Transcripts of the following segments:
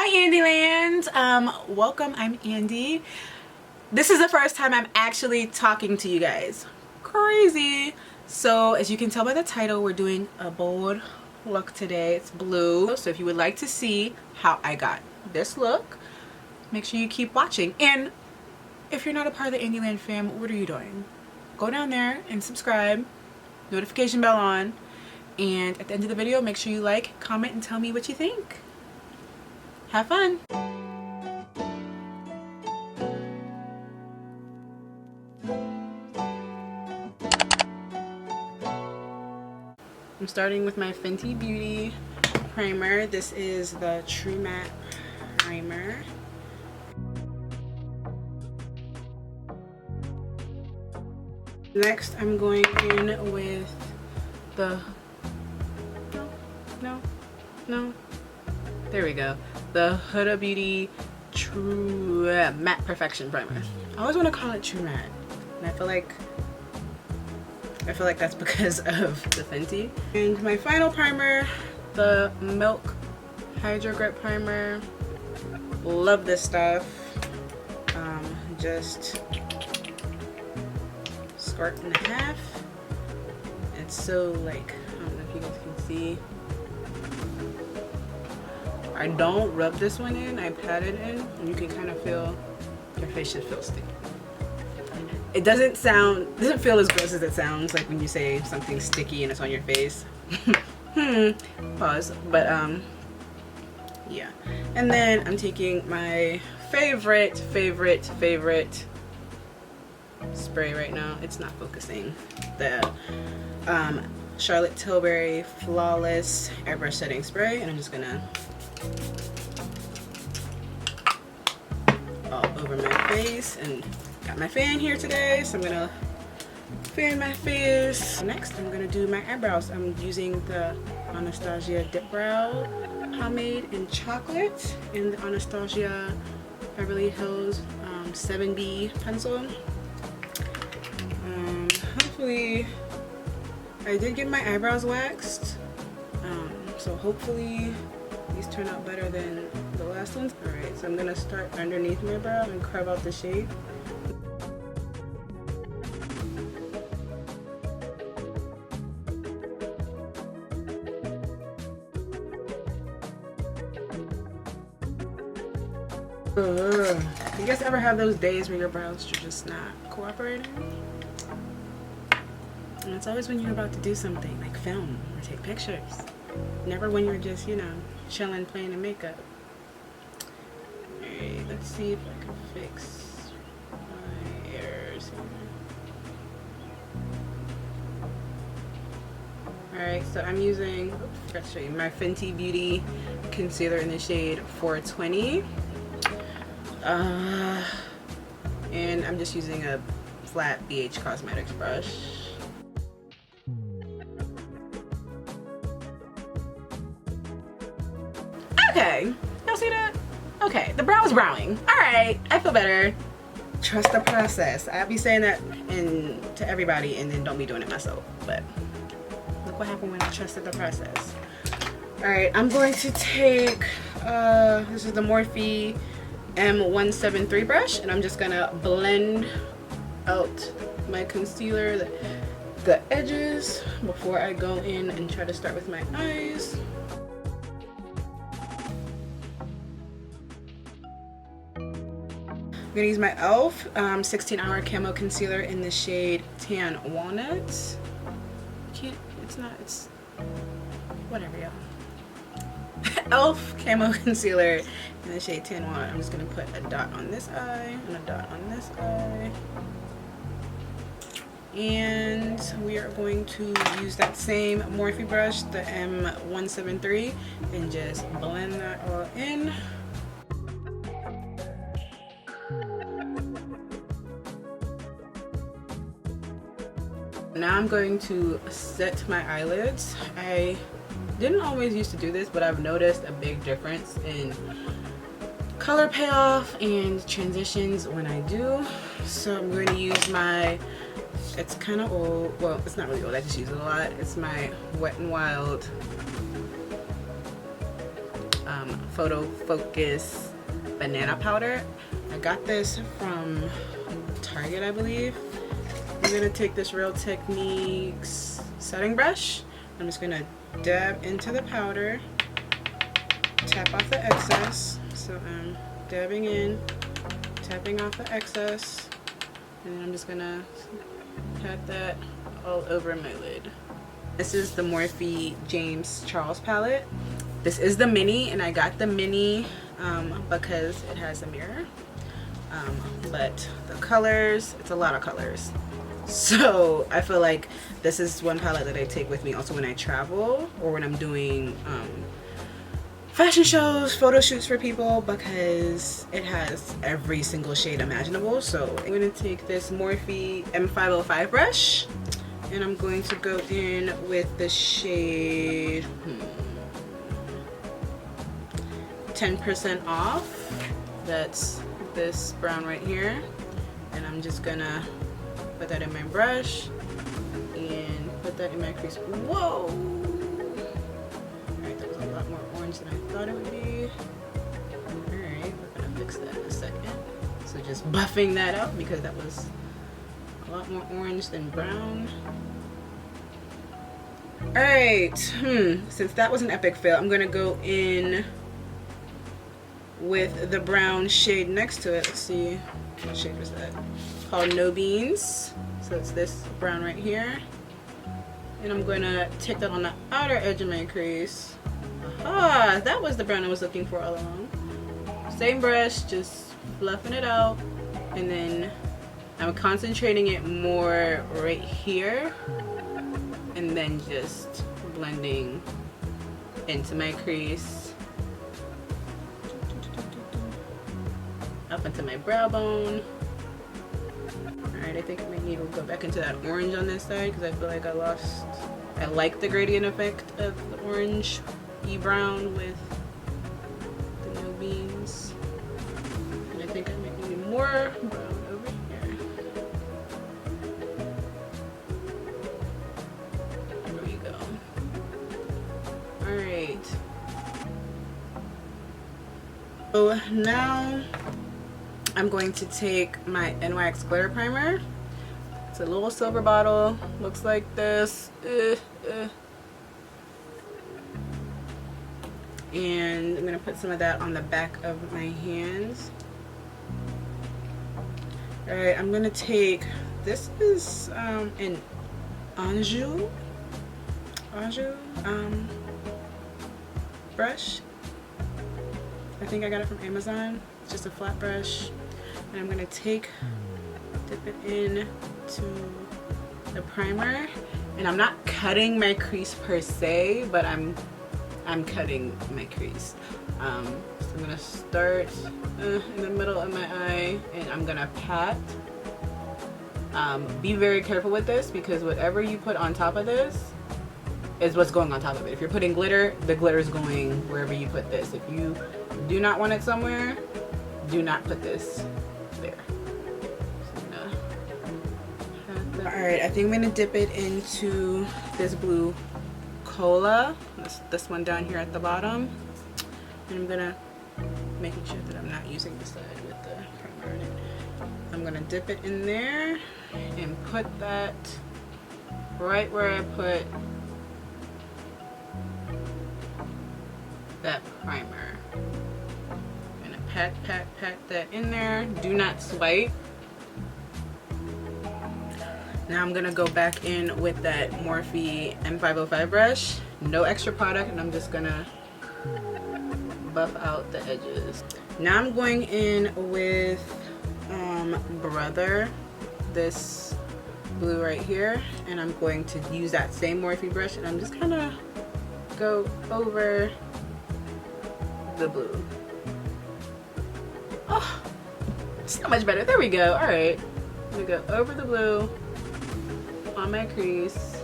Hi AndieLand. Welcome. I'm Andie. This is the first time I'm actually talking to you guys. Crazy. So as you can tell by the title, we're doing a bold look today. It's blue. So if you would like to see how I got this look, make sure you keep watching. And if you're not a part of the AndieLand fam, what are you doing? Go down there and subscribe, notification bell on, and at the end of the video, make sure you like, comment, and tell me what you think. Have fun! I'm starting with my Fenty Beauty primer. This is the True Matte Primer. Next, I'm going in with the... No. There we go. The Huda Beauty True Matte Perfection Primer. I always want to call it True Matte, and I feel like that's because of the Fenty. And my final primer, the Milk Hydrogrip Primer. Love this stuff. Just squirt and a half. It's so like, I don't know if you guys can see. I don't rub this one in, I pat it in, and you can kind of feel your face should feel sticky. It doesn't feel as gross as it sounds, like when you say something sticky and it's on your face. Pause. But yeah. And then I'm taking my favorite spray right now. It's not focusing. The Charlotte Tilbury Flawless Airbrush Setting Spray, and I'm just gonna all over my face. And got my fan here today, so I'm gonna fan my face. Next, I'm gonna do my eyebrows. I'm using the Anastasia Dipbrow Pomade in Chocolate and the Anastasia Beverly Hills 7B pencil. Hopefully, I did get my eyebrows waxed, so hopefully these turn out better than the last ones. Alright, so I'm gonna start underneath my brow and carve out the shape. You guys ever have those days where your brows are just not cooperating? And it's always when you're about to do something like film or take pictures. Never when you're just, you know, chilling, playing in makeup. Alright, let's see if I can fix my errors here. Alright, so I'm using, I forgot to show you, my Fenty Beauty concealer in the shade 420. And I'm just using a flat BH Cosmetics brush. Okay, y'all see that? Okay, the brow's browing. Alright, I feel better. Trust the process. I'll be saying that to everybody and then don't be doing it myself. But look what happened when I trusted the process. Alright, I'm going to take, this is the Morphe M173 brush, and I'm just gonna blend out my concealer, the edges, before I go in and try to start with my eyes. I'm gonna use my e.l.f. 16 Hour Camo Concealer in the shade Tan Walnut. It's whatever, y'all. e.l.f. Camo Concealer in the shade Tan Walnut. I'm just gonna put a dot on this eye and a dot on this eye. And we are going to use that same Morphe brush, the M173, and just blend that all in. Now I'm going to set my eyelids. I didn't always used to do this, but I've noticed a big difference in color payoff and transitions when I do. So I'm going to use my, it's kind of old, well, it's not really old, I just use it a lot. It's my Wet n Wild Photo Focus banana powder. I got this from Target, I believe. I'm gonna take this Real Techniques setting brush. I'm just gonna dab into the powder, tap off the excess. So I'm dabbing in, tapping off the excess, and then I'm just gonna pat that all over my lid. This is the Morphe James Charles palette. This is the mini, and I got the mini because it has a mirror. But the colors, it's a lot of colors. So I feel like this is one palette that I take with me also when I travel or when I'm doing fashion shows, photo shoots for people, because it has every single shade imaginable. So I'm going to take this Morphe M505 brush, and I'm going to go in with the shade 10% off. That's this brown right here, and I'm just gonna put that in my brush and put that in my crease. Whoa! Alright, that was a lot more orange than I thought it would be. Alright, we're gonna fix that in a second. So just buffing that up because that was a lot more orange than brown. Alright, since that was an epic fail, I'm gonna go in with the brown shade next to it. Let's see, what shade was that? Called No Beans. So it's this brown right here. And I'm going to take that on the outer edge of my crease. Aha! That was the brown I was looking for all along. Same brush, just fluffing it out. And then I'm concentrating it more right here. And then just blending into my crease. Up into my brow bone. Alright, I think I may need to go back into that orange on this side because I feel like I like the gradient effect of the orange brown with the No Beans. And I think I might need more brown over here. There we go. Alright. So now I'm going to take my NYX glitter primer. It's a little silver bottle, looks like this. And I'm gonna put some of that on the back of my hands. All right, I'm gonna take, this is an Anjou brush. I think I got it from Amazon. It's just a flat brush. And I'm gonna dip it in to the primer. And I'm not cutting my crease per se, but I'm cutting my crease. So I'm gonna start in the middle of my eye, and I'm gonna pat. Be very careful with this because whatever you put on top of this is what's going on top of it. If you're putting glitter, the glitter is going wherever you put this. If you do not want it somewhere, do not put this there. Alright, I think I'm gonna dip it into this blue cola, this one down here at the bottom, and I'm gonna making sure that I'm not using the side with the primer in it. I'm gonna dip it in there and put that right where I put that primer. I'm gonna pat that in there. Do not swipe. Now I'm gonna go back in with that Morphe M505 brush. No extra product, and I'm just gonna buff out the edges. Now I'm going in with Brother, this blue right here, and I'm going to use that same Morphe brush, and I'm just gonna go over the blue. Oh, so much better. There we go. All right, I'm gonna go over the blue on my crease.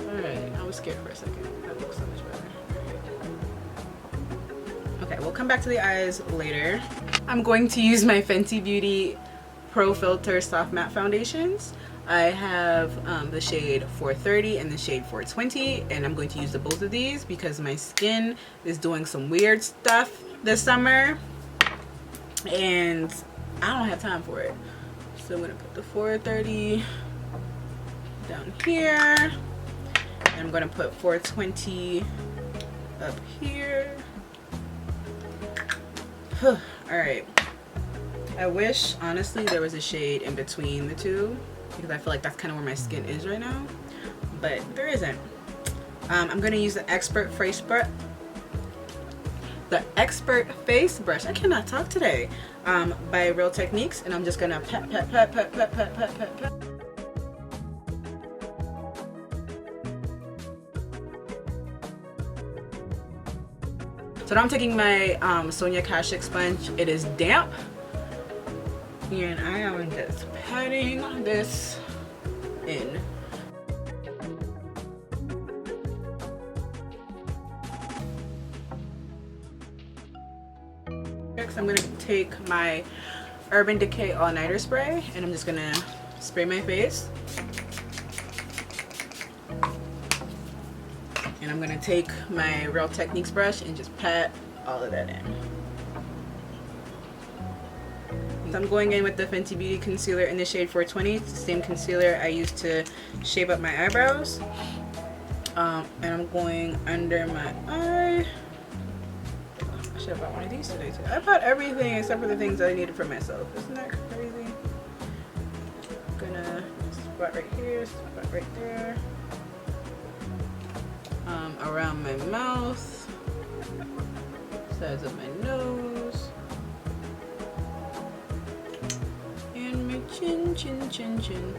Alright, I was scared for a second. That looks so much better. Okay, we'll come back to the eyes later. I'm going to use my Fenty Beauty Profilt'r Soft Matte Foundations. I have the shade 430 and the shade 420, and I'm going to use the both of these because my skin is doing some weird stuff this summer and I don't have time for it. So I'm gonna put the 430 down here, and I'm gonna put 420 up here. All right. I wish, honestly, there was a shade in between the two because I feel like that's kind of where my skin is right now, but there isn't. I'm gonna use the Expert Face Brush. I cannot talk today. By Real Techniques, and I'm just gonna pat, pat, pat, pat, pat, pat, pat, pat, pat. So now I'm taking my Sonia Kashuk sponge. It is damp, and I am just patting this in. Next, I'm gonna take my Urban Decay All Nighter spray, and I'm just gonna spray my face. And I'm gonna take my Real Techniques brush and just pat all of that in. So I'm going in with the Fenty Beauty concealer in the shade 420. It's the same concealer I used to shape up my eyebrows. And I'm going under my eye. I should have bought one of these today too. I bought everything except for the things that I needed for myself. Isn't that crazy? I'm gonna spot right here, spot right there. Around my mouth, sides of my nose, and my chin, chin, chin, chin.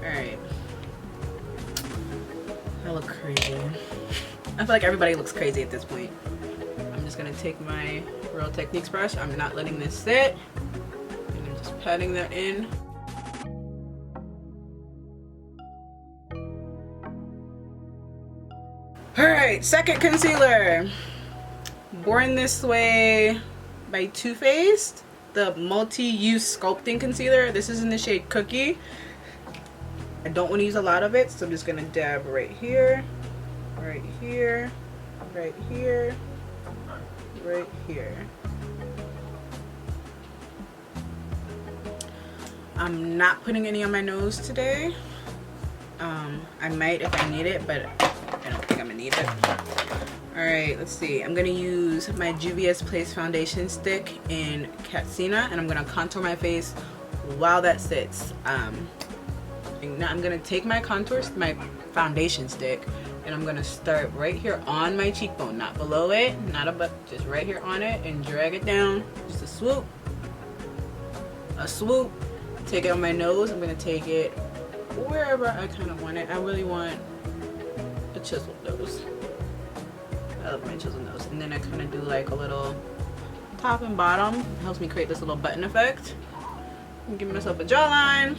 Alright. I look crazy. I feel like everybody looks crazy at this point. I'm just gonna take my Real Techniques brush. I'm not letting this sit. And I'm just patting that in. Alright, second concealer. Born This Way by Too Faced. The multi-use sculpting concealer. This is in the shade Cookie. I don't want to use a lot of it, so I'm just gonna dab right here, right here, right here, right here. I'm not putting any on my nose today. I might if I need it, but I don't think I'm gonna need it. Alright, let's see. I'm gonna use my Juvia's Place foundation stick in Katsina, and I'm gonna contour my face while that sits. Now I'm gonna take my my foundation stick, and I'm gonna start right here on my cheekbone, not below it, not above, just right here on it, and drag it down. Just a swoop, take it on my nose. I'm gonna take it wherever I kind of want it. I really want a chiseled nose. I love my chiseled nose. And then I kind of do like a little top and bottom. It helps me create this little button effect. I'm giving myself a jawline.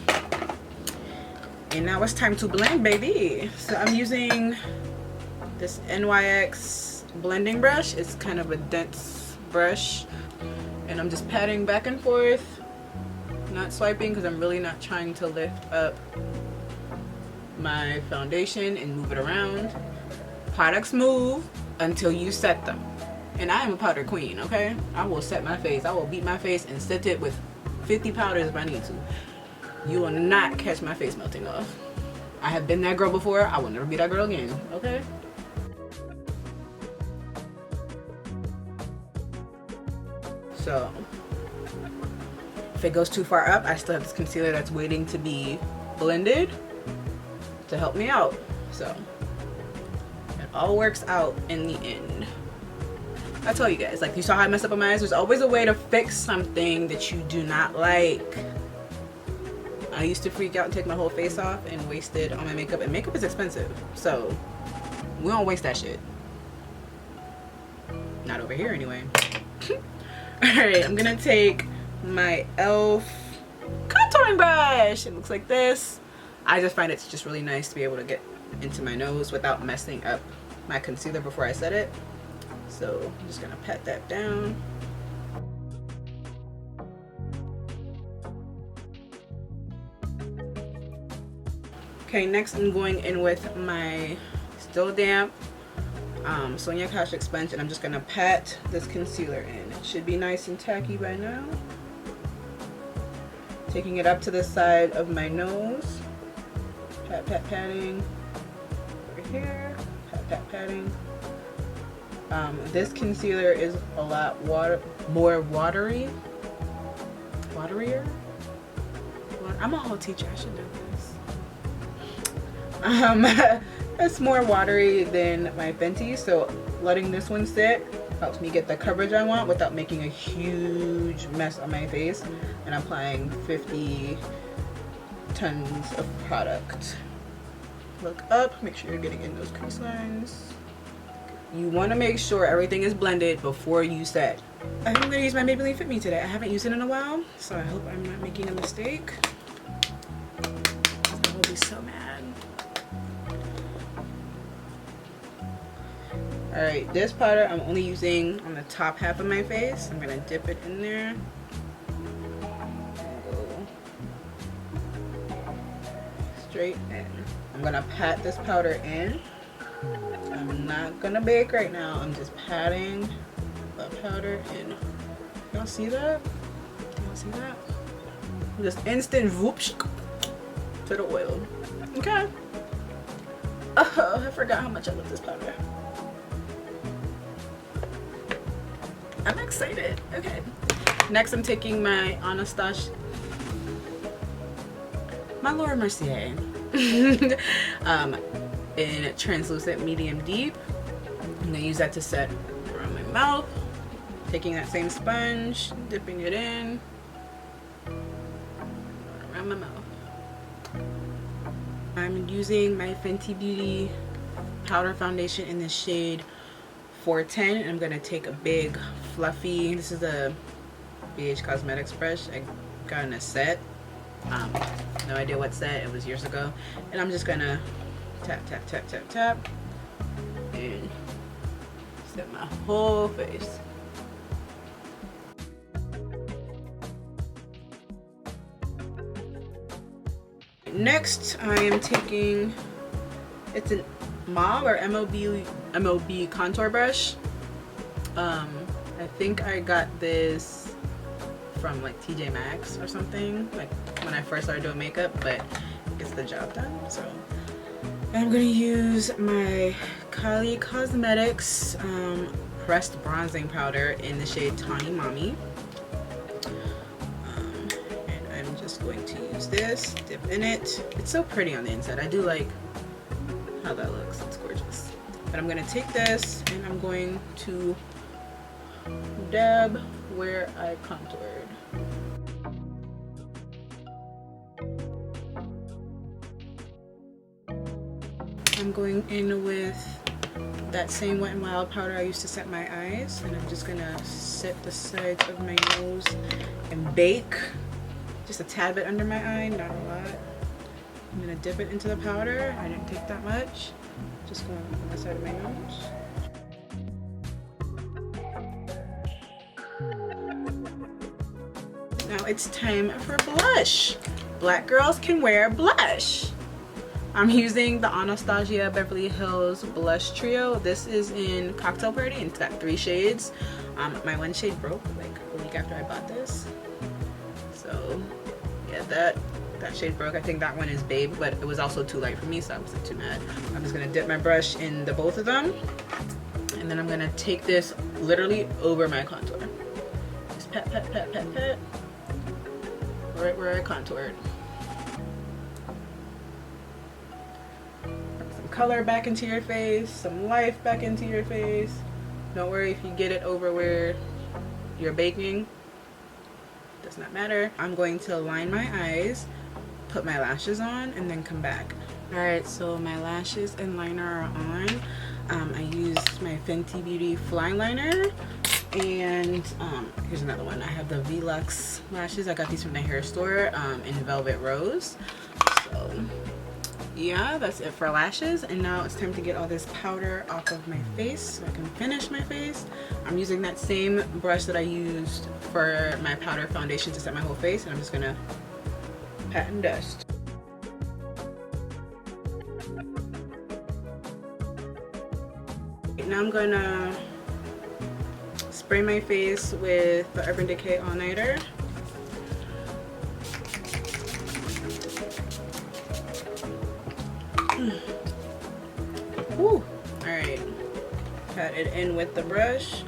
And now it's time to blend, baby. So I'm using this NYX blending brush. It's kind of a dense brush. And I'm just patting back and forth. Not swiping because I'm really not trying to lift up my foundation and move it around. Products move until you set them. And I am a powder queen, okay? I will set my face. I will beat my face and set it with 50 powders if I need to. You will not catch my face melting off. I have been that girl before. I will never be that girl again, okay? So, if it goes too far up, I still have this concealer that's waiting to be blended to help me out. So, it all works out in the end. I told you guys, like, you saw how I messed up on my eyes. There's always a way to fix something that you do not like. I used to freak out and take my whole face off and waste it on my makeup, and makeup is expensive, so we don't waste that shit. Not over here anyway. Alright, I'm gonna take my e.l.f. contouring brush. It looks like this. I just find it's just really nice to be able to get into my nose without messing up my concealer before I set it. So I'm just gonna pat that down. Okay, next I'm going in with my still damp Sonia Kashuk sponge, and I'm just gonna pat this concealer in. It should be nice and tacky by now. Taking it up to the side of my nose. Pat, pat, patting. Over here. Pat, pat, patting. This concealer is a lot more waterier. I'm a whole teacher, I should do this. It's more watery than my Fenty, so letting this one sit helps me get the coverage I want without making a huge mess on my face and applying 50 tons of product. Look up, make sure you're getting in those crease lines. You want to make sure everything is blended before you set. I think I'm going to use my Maybelline Fit Me today. I haven't used it in a while, so I hope I'm not making a mistake. I will be so mad. Alright, this powder I'm only using on the top half of my face. I'm going to dip it in there. Go straight in. I'm going to pat this powder in. I'm not going to bake right now. I'm just patting the powder in. Y'all see that? Y'all see that? Just instant whoops to the oil. Okay. Oh, I forgot how much I love this powder. I'm excited. Okay. Next, I'm taking my Anastasia, my Laura Mercier, in translucent medium deep. I'm gonna use that to set around my mouth. Taking that same sponge, dipping it in around my mouth. I'm using my Fenty Beauty powder foundation in the shade 410, and I'm gonna take a big fluffy, this is a BH Cosmetics brush I got in a set, no idea what set, it was years ago, and I'm just gonna tap tap tap tap tap and set my whole face. Next I am taking, it's an MOB or MOB contour brush. I think I got this from like TJ Maxx or something, like when I first started doing makeup, but it gets the job done. So I'm gonna use my Kylie Cosmetics pressed bronzing powder in the shade Tawny Mami. And I'm just going to use this, dip in it. It's so pretty on the inside. I do like how that looks. It's gorgeous. But I'm gonna take this and I'm going to dab where I contoured. I'm going in with that same Wet n Wild powder I used to set my eyes, and I'm just gonna set the sides of my nose and bake just a tad bit under my eye, not a lot. I'm gonna dip it into the powder. I didn't take that much. Just going on the side of my nose. Now it's time for blush. Black girls can wear blush. I'm using the Anastasia Beverly Hills Blush Trio. This is in Cocktail Party and it's got 3 shades. My one shade broke like a week after I bought this. So yeah, that shade broke. I think that one is Babe, but it was also too light for me, so I wasn't too mad. I'm just gonna dip my brush in the both of them, and then I'm gonna take this literally over my contour. Just pat, pat, pat, pat, pat, right where I contoured. Some color back into your face, some life back into your face. Don't worry if you get it over where you're baking. Does not matter. I'm going to line my eyes, put my lashes on, and then come back. Alright, so my lashes and liner are on. I used my Fenty Beauty Fly Liner, and here's another one. I have the Velux lashes. I got these from the hair store in Velvet Rose. So yeah, that's it for lashes, and now it's time to get all this powder off of my face so I can finish my face. I'm using that same brush that I used for my powder foundation to set my whole face, and I'm just gonna pat and dust. I'm gonna spray my face with the Urban Decay All Nighter. Woo! Alright. Pat it in with the brush.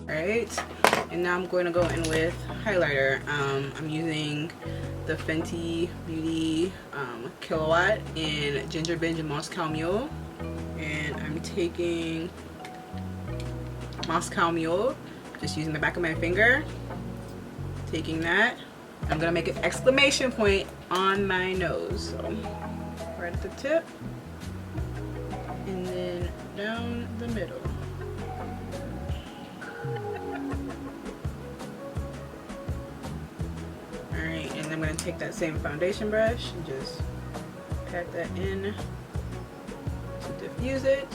Alright. And now I'm going to go in with highlighter. I'm using the Fenty Beauty Killawat in Ginger Binge and Moscow Mule. And I'm taking Moscow Mule, just using the back of my finger. Taking that. I'm going to make an exclamation point on my nose. So, right at the tip. And then down the middle. Alright, and I'm going to take that same foundation brush and just pat that in to diffuse it.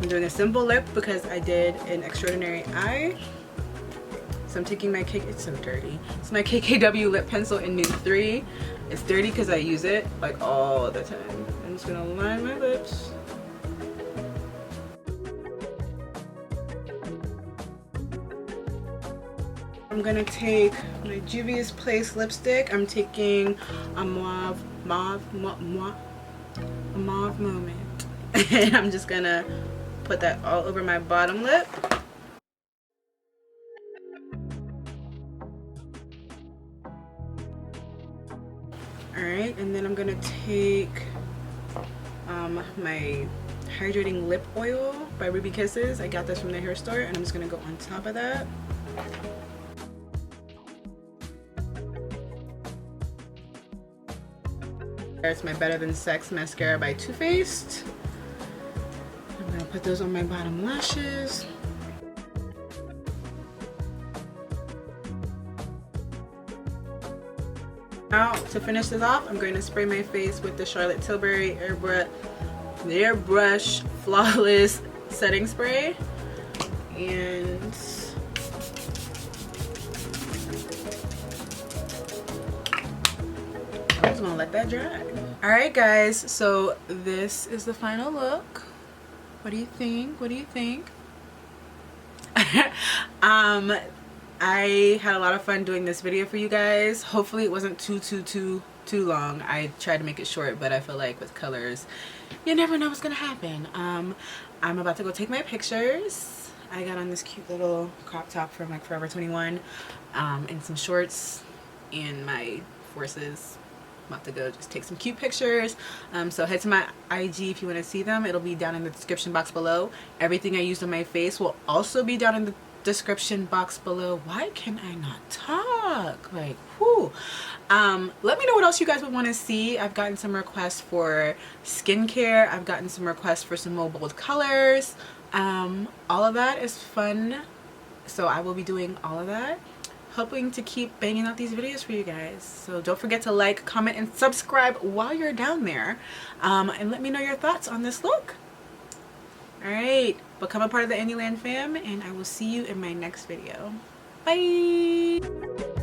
I'm doing a simple lip because I did an extraordinary eye. So I'm taking my it's so dirty. It's my KKW lip pencil in Nude 3. It's dirty because I use it like all the time. I'm just going to line my lips. I'm gonna take my Juvia's Place lipstick. I'm taking a mauve moment, and I'm just gonna put that all over my bottom lip. All right, and then I'm gonna take my hydrating lip oil by Ruby Kisses. I got this from the hair store, and I'm just gonna go on top of that. It's my Better Than Sex mascara by Too Faced. I'm gonna put those on my bottom lashes. Now, to finish this off, I'm going to spray my face with the Charlotte Tilbury Airbrush Flawless Setting Spray. And I'm just gonna let that dry. Alright guys, so this is the final look. What do you think? What do you think? I had a lot of fun doing this video for you guys. Hopefully it wasn't too long. I tried to make it short, but I feel like with colors, you never know what's gonna happen. I'm about to go take my pictures. I got on this cute little crop top from like Forever 21 and some shorts and my Forces. I'm about to go just take some cute pictures. So head to my IG if you want to see them. It'll be down in the description box below. Everything I used on my face will also be down in the description box below. Why can I not talk? Like, whoo. Let me know what else you guys would want to see. I've gotten some requests for skincare. I've gotten some requests for some more bold colors. All of that is fun. So I will be doing all of that. Hoping to keep banging out these videos for you guys. So don't forget to like, comment, and subscribe while you're down there. And let me know your thoughts on this look. Alright, become a part of the AndieLand fam, and I will see you in my next video. Bye!